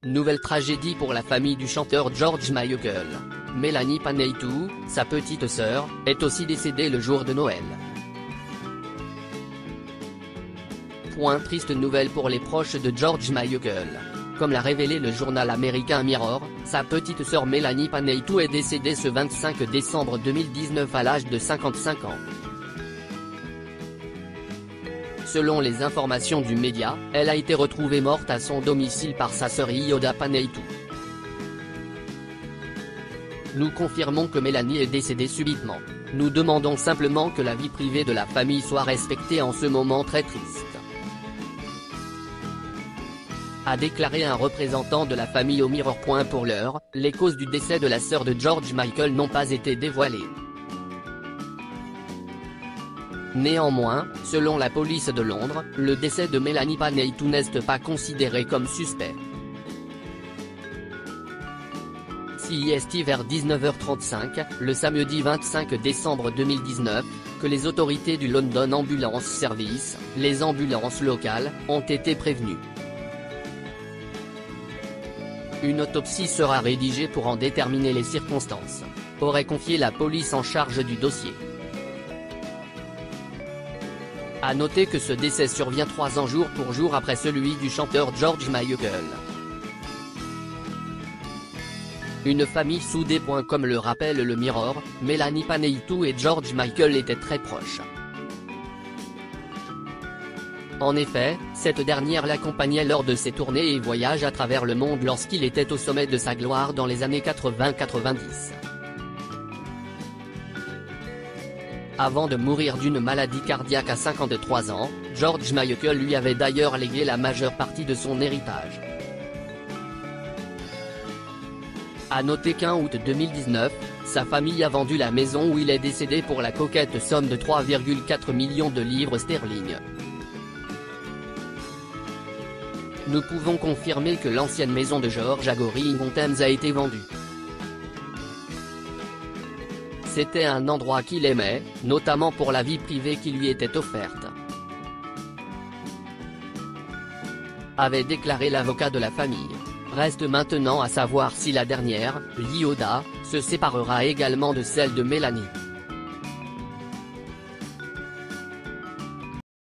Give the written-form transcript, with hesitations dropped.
Nouvelle tragédie pour la famille du chanteur George Michael. Melanie Panaytou, sa petite sœur, est aussi décédée le jour de Noël. Triste nouvelle pour les proches de George Michael. Comme l'a révélé le journal américain Mirror, sa petite sœur Melanie Panaytou est décédée ce 25 décembre 2019 à l'âge de 55 ans. Selon les informations du média, elle a été retrouvée morte à son domicile par sa sœur Yoda Panaytou. Nous confirmons que Melanie est décédée subitement. Nous demandons simplement que la vie privée de la famille soit respectée en ce moment très triste, a déclaré un représentant de la famille au Mirror. Pour l'heure, les causes du décès de la sœur de George Michael n'ont pas été dévoilées. Néanmoins, selon la police de Londres, le décès de Melanie Panaytou n'est pas considéré comme suspect. C'est vers 19h35, le samedi 25 décembre 2019, que les autorités du London Ambulance Service, les ambulances locales, ont été prévenues. Une autopsie sera rédigée pour en déterminer les circonstances, aurait confié la police en charge du dossier. A noter que ce décès survient 3 ans jour pour jour après celui du chanteur George Michael. Une famille soudée. Comme le rappelle le Mirror, Melanie Panaytou et George Michael étaient très proches. En effet, cette dernière l'accompagnait lors de ses tournées et voyages à travers le monde lorsqu'il était au sommet de sa gloire dans les années 80-90. Avant de mourir d'une maladie cardiaque à 53 ans, George Michael lui avait d'ailleurs légué la majeure partie de son héritage. A noter qu'en août 2019, sa famille a vendu la maison où il est décédé pour la coquette somme de 3,4 millions de livres sterling. Nous pouvons confirmer que l'ancienne maison de George à Gorey-on-Thames a été vendue. C'était un endroit qu'il aimait, notamment pour la vie privée qui lui était offerte, avait déclaré l'avocat de la famille. Reste maintenant à savoir si la dernière, Yoda, se séparera également de celle de Melanie.